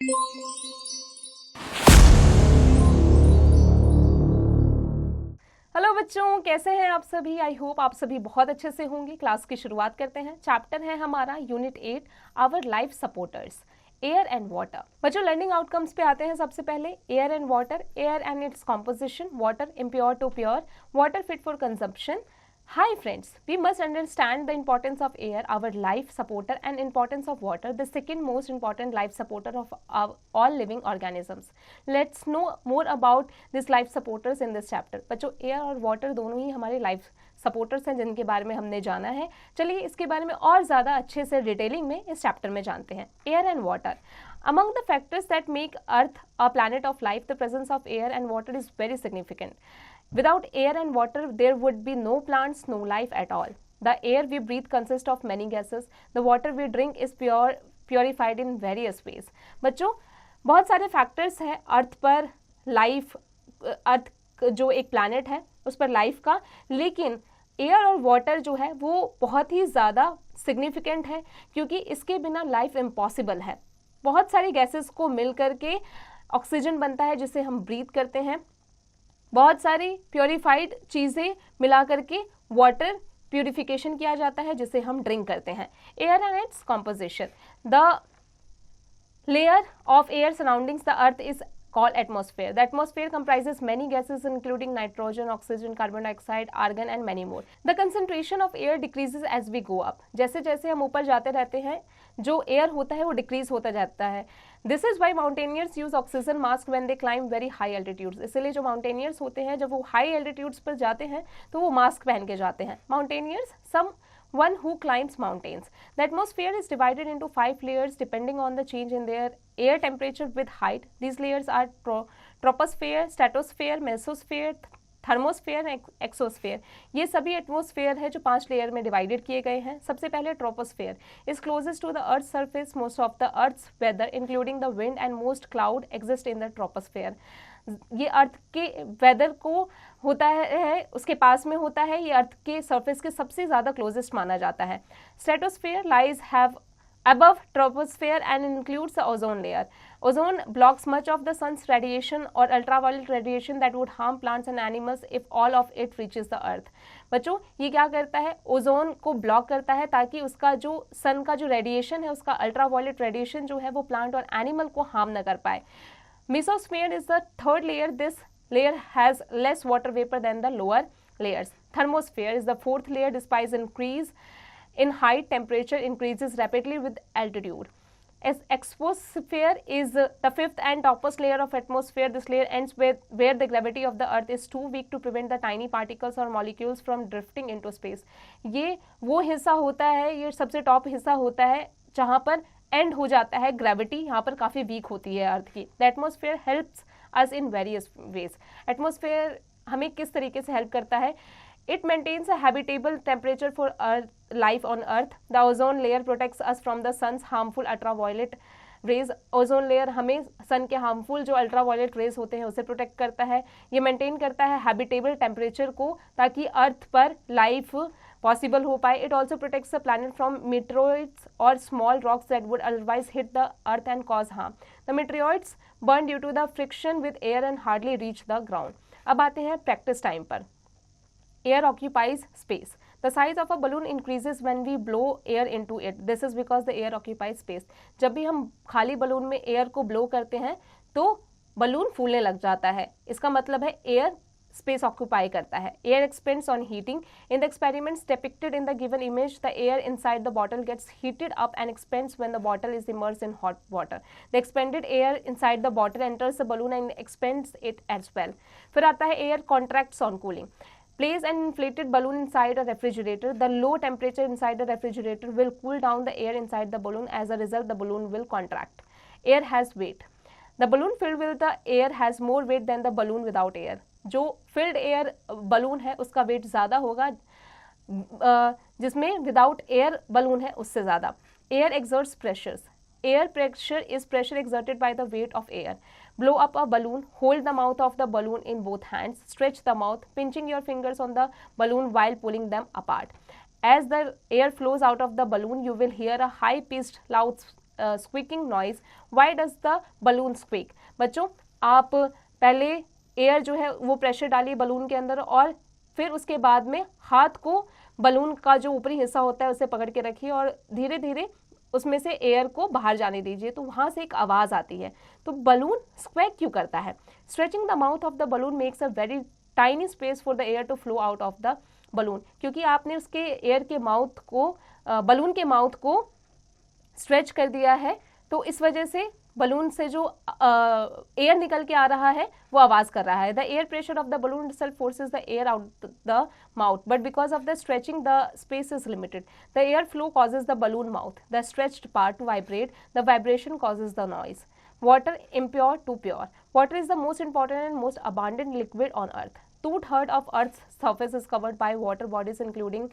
Hello बच्चों, कैसे हैं आप सभी। आई होप आप सभी बहुत अच्छे से होंगे। क्लास की शुरुआत करते हैं। चैप्टर है हमारा unit 8 our life supporters, air and water. बच्चों, लर्निंग आउटकम्स पे आते हैं। सबसे पहले air and water, air and its composition, water impure to pure, water fit for consumption. Hi friends, we must understand the importance of air, our life supporter, and importance of water, the second most important life supporter of all living organisms. Let's know more about these life supporters in this chapter. बच्चों, air और water दोनों ही हमारे life supporters हैं जिनके बारे में हमने जाना है। चलिए इसके बारे में और ज़्यादा अच्छे से डिटेलिंग में इस चैप्टर में जानते हैं। Air and water. Among the factors that make Earth a planet of life, the presence of air and water is very significant. Without air and water, there would be no plants, no life at all. The air we breathe consists of many gases. The water we drink is purified in various ways. बच्चों, बहुत सारे factors हैं अर्थ पर life, अर्थ जो एक planet है उस पर लाइफ का, लेकिन एयर और वाटर जो है वो बहुत ही ज़्यादा सिग्निफिकेंट है क्योंकि इसके बिना लाइफ इम्पॉसिबल है। बहुत सारी गैसेस को मिल करके ऑक्सीजन बनता है जिसे हम ब्रीथ करते हैं। बहुत सारी प्योरीफाइड चीज़ें मिला करके वाटर प्यूरिफिकेशन किया जाता है जिसे हम ड्रिंक करते हैं। Air and its composition, the layer of air surroundings the earth is called atmosphere. The atmosphere comprises many gases including nitrogen, oxygen, carbon dioxide, argon and many more. The concentration of air decreases as we go up. जैसे जैसे हम ऊपर जाते रहते हैं जो air होता है वो डिक्रीज होता जाता है। This is why mountaineers use oxygen mask when they climb very high altitudes. इसलिए जो माउंटेनियर्स होते हैं जब वो हाई एल्टीट्यूड्स पर जाते हैं तो वो मास्क पहन के जाते हैं। Mountaineers one who climbs mountains. The atmosphere is divided into 5 layers depending on the change in their air temperature with height. These layers are troposphere, stratosphere, mesosphere, thermosphere, exosphere. ये सभी एटमोस्फेयर है जो 5 layer में divided किए गए हैं। सबसे पहले troposphere is closest to the earth surface. Most of the earth's weather including the wind and most cloud exist in the troposphere. ये अर्थ के वेदर को होता है उसके पास में होता है, ये अर्थ के सरफेस के सबसे ज़्यादा क्लोजेस्ट माना जाता है। Stratosphere lies have above troposphere and includes the ozone layer. Ozone blocks much of the sun's radiation or ultraviolet radiation that would harm plants and animals if all of it reaches the earth. बच्चों, ये क्या करता है, ozone को block करता है ताकि उसका जो सन का जो रेडिएशन है उसका अल्ट्रावायलेट रेडिएशन जो है वो प्लांट और एनिमल को हार्म न कर पाए। Mesosphere is the third layer. This layer has less water vapor than the lower layers. Thermosphere is the fourth layer. Despite increase in height, temperature increases rapidly with altitude. As exosphere is the fifth and topmost layer of atmosphere. This layer ends with where the gravity of the earth is too weak to prevent the tiny particles or molecules from drifting into space. ये वो हिस्सा होता है, ये सबसे top हिस्सा होता है जहाँ पर एंड हो जाता है ग्रेविटी, यहाँ पर काफ़ी वीक होती है अर्थ की। The atmosphere helps us in various ways. Atmosphere हमें किस तरीके से हेल्प करता है? It maintains a habitable temperature for life on Earth. The ozone layer protects us from the sun's harmful ultraviolet rays. Ozone layer हमें सन के harmful जो ultraviolet rays होते हैं उसे प्रोटेक्ट करता है। ये मेंटेन करता है habitable temperature को ताकि अर्थ पर लाइफ पॉसिबल हो पाए। It also protects the planet from meteoroids or small rocks that would otherwise hit the earth and cause harm. The meteoroids burn due to the friction with air and hardly reach the ground. अब आते हैं practice time पर। Air occupies space. The size of a balloon increases when we blow air into it. This is because the air occupies space. जब भी हम खाली balloon में air को ब्लो करते हैं तो बलून फूलने लग जाता है। इसका मतलब है एयर स्पेस ऑक्यूपाई करता है। Air expands on heating. In the experiments depicted in the given image, the air inside the bottle gets heated up and expands when the bottle is immersed in hot water. The expanded air inside the bottle enters the balloon and expands it as well. फिर आता है air contracts on cooling. Place an inflated balloon inside a refrigerator. The low temperature inside the refrigerator will cool down the air inside the balloon. As a result, the balloon will contract. Air has weight. The balloon filled with the air has more weight than the balloon without air. जो filled air balloon है उसका weight ज़्यादा होगा, जिसमें without air balloon है उससे ज़्यादा। Air exerts pressures. Air pressure is pressure exerted by the weight of air. Blow up a balloon, hold the mouth of the balloon in both hands, stretch the mouth, pinching your fingers on the balloon while pulling them apart. As the air flows out of the balloon, you will hear a high-pitched, squeaking noise. Why does the balloon squeak? बच्चों आप पहले air जो है वो pressure डालिए balloon के अंदर और फिर उसके बाद में हाथ को बलून का जो ऊपरी हिस्सा होता है उसे पकड़ के रखिए और धीरे धीरे उसमें से एयर को बाहर जाने दीजिए, तो वहां से एक आवाज आती है। तो बलून स्क्वैक क्यों करता है? Stretching the mouth of the balloon makes a very tiny space for the air to flow out of the balloon, क्योंकि आपने उसके एयर के माउथ को बलून के माउथ को स्ट्रेच कर दिया है, तो इस वजह से बलून से जो एयर निकल के आ रहा है वो आवाज कर रहा है। The air pressure of the balloon itself forces the air out the mouth, but because of the stretching the space is limited. The air flow causes the balloon mouth, the stretched part, to vibrate. The vibration causes the noise. Water impure to pure. Water is the most important and most abundant liquid on earth. 2/3 of Earth's surface is covered by water bodies including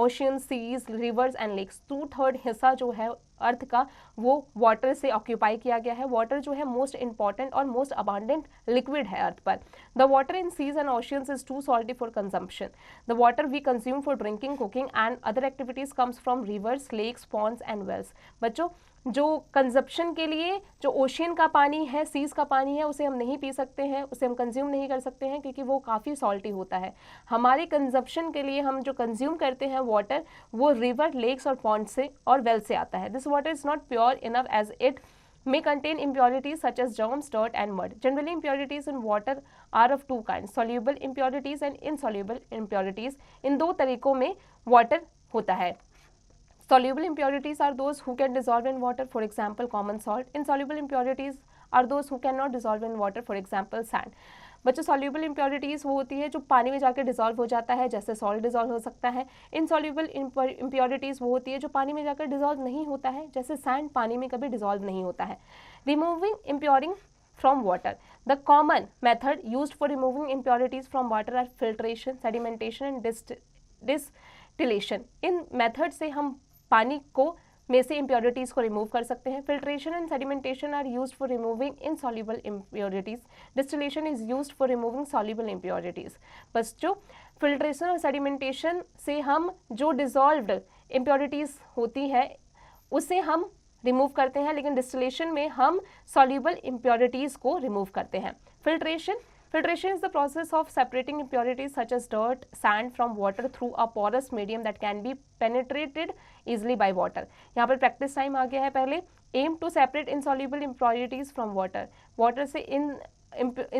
oceans, seas, rivers and lakes. 2/3 हिस्सा जो है अर्थ का वो water से occupy किया गया है। Water जो है मोस्ट इंपॉर्टेंट और मोस्ट अबांडेंट लिक्विड है अर्थ पर। The water in seas and oceans is too salty for consumption. The water we consume for drinking, cooking and other activities comes from rivers, lakes, ponds and wells. बच्चों जो consumption के लिए जो ocean का पानी है, seize का पानी है, उसे हम नहीं पी सकते हैं, उसे हम कंज्यूम नहीं कर सकते हैं क्योंकि वो काफ़ी सॉल्टी होता है। हमारे कंजप्शन के लिए हम जो कंज्यूम करते हैं वाटर, वो रिवर, लेक्स और पॉन्ड से और वेल से आता है। This water is not pure enough as it may contain impurities such as germs, dirt and mud. Generally, impurities in water are of two kinds, soluble impurities and insoluble impurities. इन दो तरीकों में water होता है। Soluble impurities are those who can dissolve in water, for example common salt. Insoluble impurities are those who cannot dissolve in water, for example sand. बच्चों soluble impurities वो होती है जो पानी में जाकर डिजॉल्व हो जाता है, जैसे सॉल्ट डिजॉल्व हो सकता है। insoluble impurities वो होती है जो पानी में जाकर डिजॉल्व नहीं होता है, जैसे सैंड पानी में कभी डिजॉल्व नहीं होता है। Removing impurity from water. The common method used for removing impurities from water are filtration, sedimentation and distillation. In method से हम पानी को में से इम्प्योरिटीज़ को रिमूव कर सकते हैं। Filtration and sedimentation are used for removing insoluble impurities. Distillation is used for removing soluble impurities. बस जो फिल्ट्रेशन और सेडिमेंटेशन से हम जो डिजॉल्व्ड इम्प्योरिटीज़ होती है उसे हम रिमूव करते हैं, लेकिन डिस्टिलेशन में हम सॉल्युबल इम्प्योरिटीज़ को रिमूव करते हैं। Filtration is the process of separating impurities such as dirt, sand from water through a porous medium that can be penetrated easily by water. यहाँ पर practice time आ गया है पहले। Aim to separate insoluble impurities from water. Water से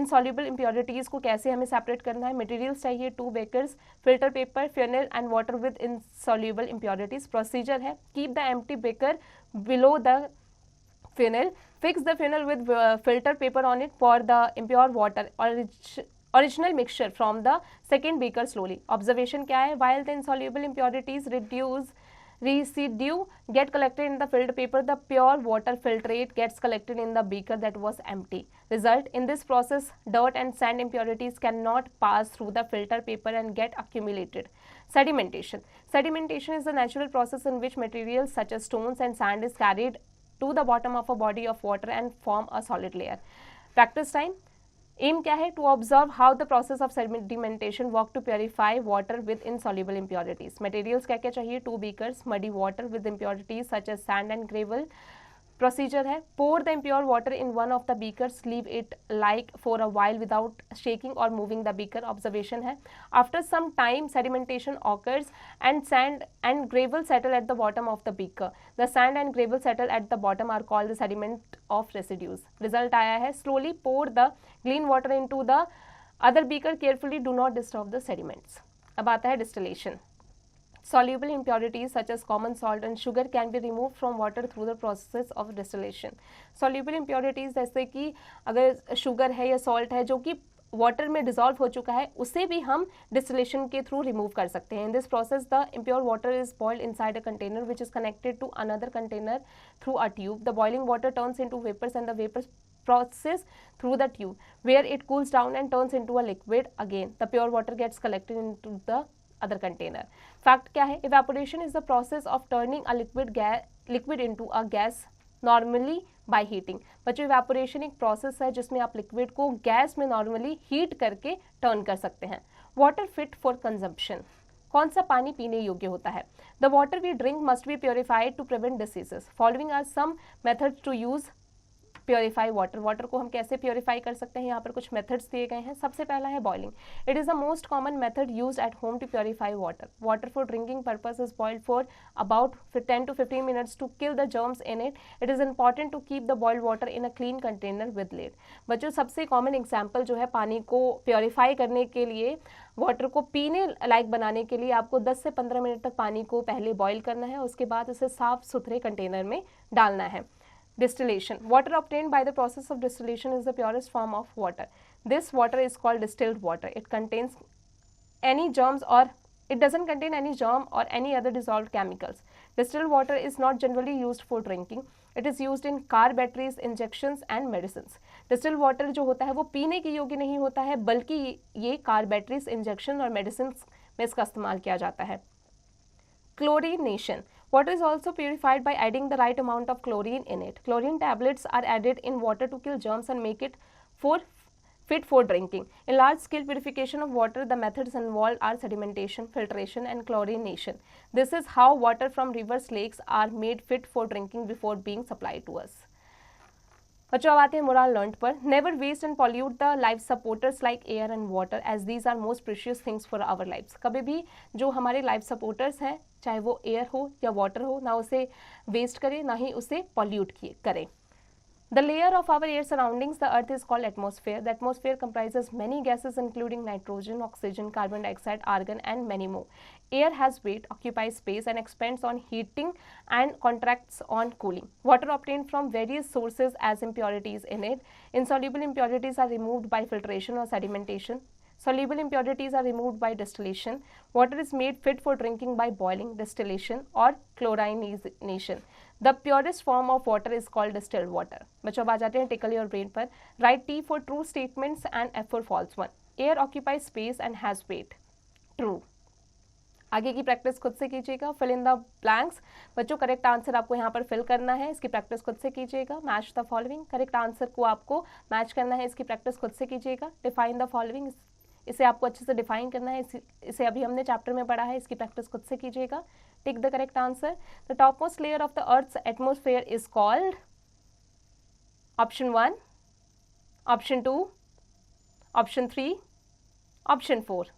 insoluble impurities को कैसे हमें separate करना है? Materials चाहिए 2 bakers, filter paper, funnel and water with insoluble impurities. Procedure है keep the empty baker below the funnel. Fix the funnel with filter paper on it. Pour the impure water original mixture from the second beaker slowly. Observation क्या है? While the insoluble impurities residue get collected in the filter paper, the pure water filtrate gets collected in the beaker that was empty. Result: in this process, dirt and sand impurities cannot pass through the filter paper and get accumulated. Sedimentation is the natural process in which materials such as stones and sand is carried to the bottom of a body of water and form a solid layer. Practice time. Aim क्या है? To observe how the process of sedimentation work to purify water with insoluble impurities. Materials क्या क्या चाहिए? 2 beakers, muddy water with impurities such as sand and gravel. Procedure है pour the impure water in one of the beakers, leave it like for a while without shaking or moving the beaker. Observation है after some time sedimentation occurs and sand and gravel settle at the bottom of the beaker. The sand and gravel settle at the bottom are called the sediment of residues. Result आया है slowly pour the clean water into the other beaker, carefully do not disturb the sediments. अब आता है distillation. Soluble impurities such as common salt and sugar can be removed from water through the process of distillation. Soluble impurities जैसे कि अगर sugar है या salt है जो कि वाटर में डिजॉल्व हो चुका है, उसे भी हम डिस्टिलेशन के थ्रू रिमूव कर सकते हैं। In this process the impure water is boiled inside a container which is connected to another container through a tube. The boiling water turns into vapors and the vapors process through the tube where it cools down and turns into a liquid again. The pure water gets collected into the other container. Fact क्या है? Evaporation is the process of turning a liquid into a gas normally by heating. बच्चों evaporation एक process है जिसमें आप liquid को gas में normally heat करके turn कर सकते हैं. Water fit for consumption. कौन सा पानी पीने योग्य होता है? The water we drink must be purified to prevent diseases. Following are some methods to use purify water. Water को हम कैसे प्योरीफाई कर सकते हैं, यहाँ पर कुछ मेथड्स दिए गए हैं। सबसे पहला है boiling. It is the most common method used at home to purify water. Water for drinking purpose is boiled for about 10 to 15 minutes to kill the germs in it. It is important to keep the boiled water in a clean container with lid. बच्चों, सबसे common example जो है पानी को purify करने के लिए, water को पीने लायक बनाने के लिए आपको 10 से 15 मिनट तक पानी को पहले बॉईल करना है, उसके बाद उसे साफ सुथरे कंटेनर में डालना है। Distillation. Water obtained by the process of distillation is the purest form of water. This water is called distilled water. It contains any germs or it doesn't contain any germ or any other dissolved chemicals. Distilled water is not generally used for drinking. It is used in car batteries, injections and medicines. Distilled water जो होता है वो पीने के योग्य नहीं होता है, बल्कि ये कार बैटरीज, इंजेक्शन और मेडिसिन में इसका इस्तेमाल किया जाता है। Chlorination. Water is also purified by adding the right amount of chlorine in it. Chlorine tablets are added in water to kill germs and make it fit for drinking. In large-scale purification of water, the methods involved are sedimentation, filtration, and chlorination. This is how water from rivers, lakes are made fit for drinking before being supplied to us. बच्चों, अब आते हैं moral learn पर। Never waste and pollute the life supporters like air and water as these are most precious things for our lifes. कभी भी जो हमारे life supporters हैं, चाहे वो एयर हो या वाटर हो, ना उसे वेस्ट करें, ना ही उसे पॉल्यूट करें। The layer of our air surroundings the earth is called atmosphere. The atmosphere comprises many gases including nitrogen, oxygen, carbon dioxide, argon and many more. Air has weight, occupies space and expands on heating and contracts on cooling. Water obtained from various sources as impurities in it. Insoluble impurities are removed by filtration or sedimentation. Soluble impurities are removed by distillation. Water is made fit for drinking by boiling, distillation or chlorination. The purest form of water is called distilled water. बच्चों, अब आ जाते हैं tackle your brain पर। Write T for true statements and F for false one. Air occupies space and has weight. True. आगे की practice खुद से कीजिएगा। Fill in the blanks. बच्चों, करेक्ट आंसर आपको यहाँ पर फिल करना है, इसकी प्रैक्टिस खुद से कीजिएगा। Match the following. Correct answer को आपको मैच करना है, इसकी प्रैक्टिस खुद से कीजिएगा। Define the following. इसे आपको अच्छे से डिफाइन करना है, इसे अभी हमने चैप्टर में पढ़ा है, इसकी प्रैक्टिस खुद से कीजिएगा। Tick the correct answer. The topmost layer of the earth's atmosphere is called option 1, option 2, option 3, option 4।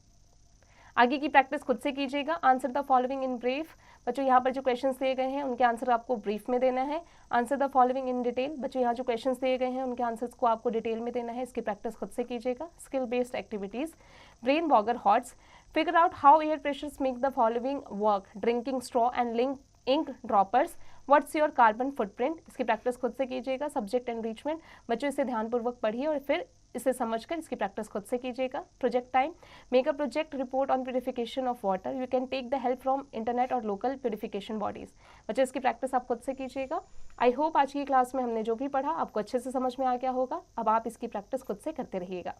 आगे की प्रैक्टिस खुद से कीजिएगा। Answer the following in brief. बच्चों, यहाँ पर जो क्वेश्चंस दिए गए हैं उनके आंसर आपको ब्रीफ में देना है। Answer the following in detail. बच्चों, यहाँ जो क्वेश्चंस दिए गए हैं उनके आंसर्स को आपको डिटेल में देना है, इसकी प्रैक्टिस खुद से कीजिएगा। Skill based activities. Brain boggler HOTS. Figure out how air pressures make the following work. Drinking straw and link ink droppers. What's your carbon footprint. इसकी प्रैक्टिस खुद से कीजिएगा। Subject enrichment. बच्चों, इसे ध्यानपूर्वक पढ़िए और फिर इसे समझकर इसकी प्रैक्टिस खुद से कीजिएगा। Project time. Make a project report on purification of water. You can take the help from internet और लोकल प्यूरिफिकेशन बॉडीज। बच्चों, इसकी प्रैक्टिस आप खुद से कीजिएगा। आई होप आज की क्लास में हमने जो भी पढ़ा आपको अच्छे से समझ में आ गया होगा। अब आप इसकी प्रैक्टिस खुद से करते रहिएगा।